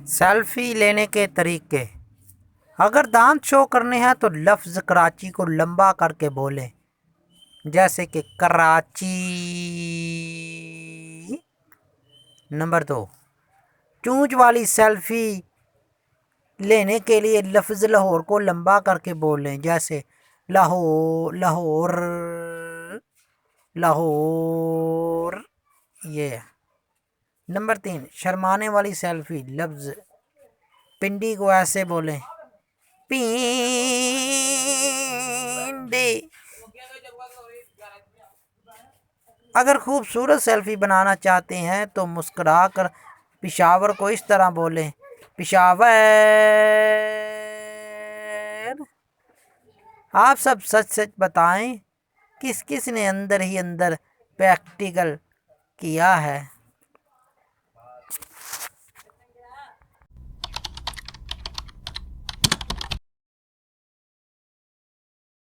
Selfie लेने के तरीके। अगर दांत शो करने हैं तो लफ्ज़ कराची को लंबा करके बोलें, जैसे कि कराची। नंबर 2, चूंच वाली सेल्फी लेने के लिए लफ्ज़ लाहौर को लंबा करके बोलें, जैसे लाहौर लाहौर लाहौर। ये है। नंबर 3, शर्माने वाली सेल्फी लफ्ज़ पिंडी को ऐसे बोलें, पिंडी। अगर खूबसूरत सेल्फी बनाना चाहते हैं तो मुस्कुराकर पिशावर को इस तरह बोलें, पिशावर। आप सब सच सच बताएं, किस किस ने अंदर ही अंदर प्रैक्टिकल किया है।